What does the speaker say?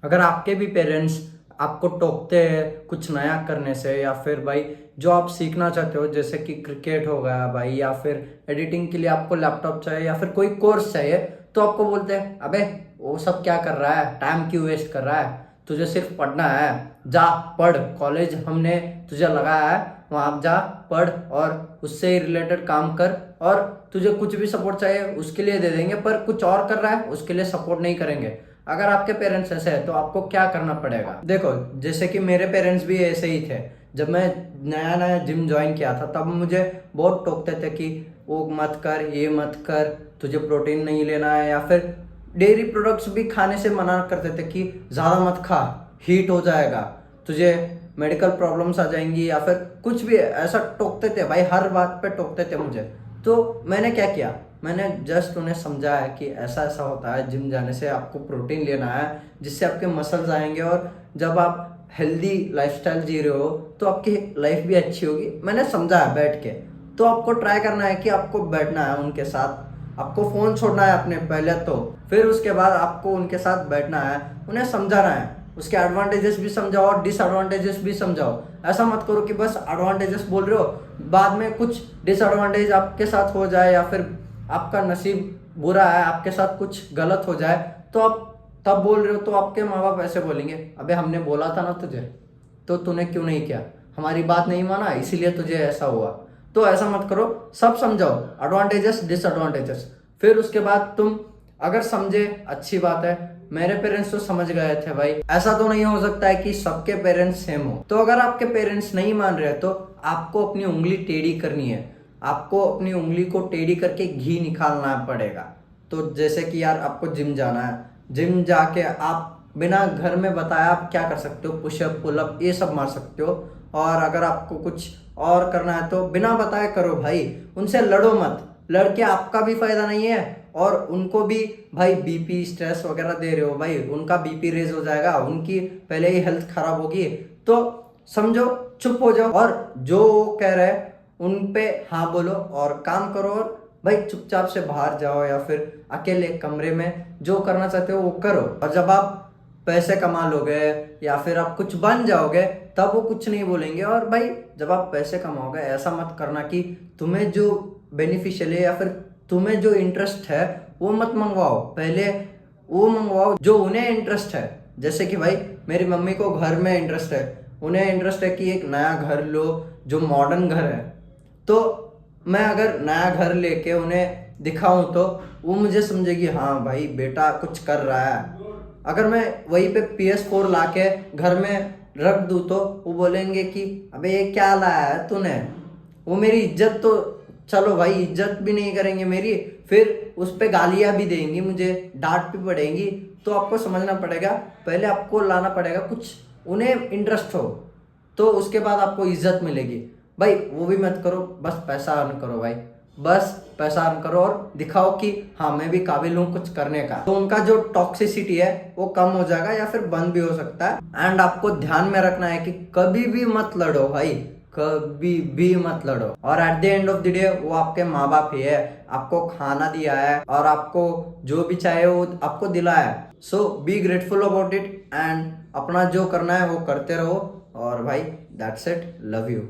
अगर आपके भी पेरेंट्स आपको टोकते हैं कुछ नया करने से, या फिर भाई जो आप सीखना चाहते हो जैसे कि क्रिकेट हो गया भाई, या फिर एडिटिंग के लिए आपको लैपटॉप चाहिए या फिर कोई कोर्स चाहिए, तो आपको बोलते हैं अबे वो सब क्या कर रहा है, टाइम क्यों वेस्ट कर रहा है, तुझे सिर्फ पढ़ना है, जा पढ़, कॉलेज हमने तुझे लगाया है वहां जा पढ़ और उससे ही रिलेटेड काम कर, और तुझे कुछ भी सपोर्ट चाहिए उसके लिए दे देंगे, पर कुछ और कर रहा है उसके लिए सपोर्ट नहीं करेंगे। अगर आपके पेरेंट्स ऐसे हैं तो आपको क्या करना पड़ेगा? देखो, जैसे कि मेरे पेरेंट्स भी ऐसे ही थे। जब मैं नया नया जिम ज्वाइन किया था तब मुझे बहुत टोकते थे कि वो मत कर, ये मत कर, तुझे प्रोटीन नहीं लेना है, या फिर डेयरी प्रोडक्ट्स भी खाने से मना करते थे कि ज़्यादा मत खा, हीट हो जाएगा, तुझे मेडिकल प्रॉब्लम्स आ जाएंगी, या फिर कुछ भी ऐसा टोकते थे भाई, हर बात पे टोकते थे मुझे। तो मैंने क्या किया, मैंने जस्ट उन्हें समझाया कि ऐसा ऐसा होता है, जिम जाने से आपको प्रोटीन लेना है जिससे आपके मसल्स आएंगे, और जब आप हेल्दी लाइफस्टाइल जी रहे हो तो आपकी लाइफ भी अच्छी होगी। मैंने समझाया बैठ के। तो आपको ट्राई करना है कि आपको बैठना है उनके साथ, आपको फ़ोन छोड़ना है अपने पहले, तो फिर उसके बाद आपको उनके साथ बैठना है, उन्हें समझाना है, उसके एडवांटेजेस भी समझाओ और डिसएडवांटेजेस भी समझाओ। ऐसा मत करो कि बस एडवांटेजेस बोल रहे हो, बाद में कुछ डिसएडवांटेज आपके साथ हो जाए, या फिर आपका नसीब बुरा है, आपके साथ कुछ गलत हो जाए, तो आप तब बोल रहे हो, तो आपके माँ बाप ऐसे बोलेंगे अबे हमने बोला था ना तुझे, तो तूने क्यों नहीं किया, हमारी बात नहीं माना इसीलिए तुझे ऐसा हुआ। तो ऐसा मत करो, सब समझाओ, एडवांटेजेस डिसएडवांटेजेस, फिर उसके बाद तुम अगर समझे अच्छी बात है। मेरे पेरेंट्स तो समझ गए थे भाई, ऐसा तो नहीं हो सकता है कि सबके पेरेंट्स सेम हो। तो अगर आपके पेरेंट्स नहीं मान रहे तो आपको अपनी उंगली टेढ़ी करनी है, आपको अपनी उंगली को टेढ़ी करके घी निकालना पड़ेगा। तो जैसे कि यार आपको जिम जाना है, जिम जाके आप बिना घर में बताया आप क्या कर सकते हो, पुशअप पुलअप ये सब मार सकते हो। और अगर आपको कुछ और करना है तो बिना बताए करो भाई, उनसे लड़ो मत, लड़के आपका भी फायदा नहीं है और उनको भी भाई बीपी स्ट्रेस वगैरह दे रहे हो भाई, उनका बीपी रेज हो जाएगा, उनकी पहले ही हेल्थ खराब होगी। तो समझो, चुप हो जाओ, और जो वो कह रहे हैं उन पे हाँ बोलो और काम करो, और भाई चुपचाप से बाहर जाओ या फिर अकेले कमरे में जो करना चाहते हो वो करो। और जब आप पैसे कमा लोगे या फिर आप कुछ बन जाओगे तब वो कुछ नहीं बोलेंगे। और भाई जब आप पैसे कमाओगे ऐसा मत करना कि तुम्हें जो बेनिफिशियल है या फिर तुम्हें जो इंटरेस्ट है वो मत मंगवाओ, पहले वो मंगवाओ जो उन्हें इंटरेस्ट है। जैसे कि भाई मेरी मम्मी को घर में इंटरेस्ट है, उन्हें इंटरेस्ट है कि एक नया घर लो जो मॉडर्न घर है, तो मैं अगर नया घर लेके उन्हें दिखाऊं तो वो मुझे समझेगी हाँ भाई बेटा कुछ कर रहा है। अगर मैं वहीं पे PS4 लाके घर में रख दूं तो वो बोलेंगे कि अबे ये क्या लाया है तूने, वो मेरी इज्जत तो, चलो भाई इज्जत भी नहीं करेंगे मेरी, फिर उस पे गालियां भी देंगी, मुझे डांट भी पड़ेगी। तो आपको समझना पड़ेगा, पहले आपको लाना पड़ेगा कुछ उन्हें इंटरेस्ट हो, तो उसके बाद आपको इज्जत मिलेगी। भाई वो भी मत करो, बस पैसा अर्न करो भाई, बस पैसा अर्न करो और दिखाओ कि हाँ मैं भी काबिल हूँ कुछ करने का, तो उनका जो टॉक्सिसिटी है वो कम हो जाएगा या फिर बंद भी हो सकता है। एंड आपको ध्यान में रखना है कि कभी भी मत लड़ो भाई, कभी भी मत लड़ो। और at the end of the day वो आपके माँ बाप ही है, आपको खाना दिया है और आपको जो भी चाहे वो आपको दिलाया है। So be grateful about it and अपना जो करना है वो करते रहो। और भाई दैट्स इट, लव यू।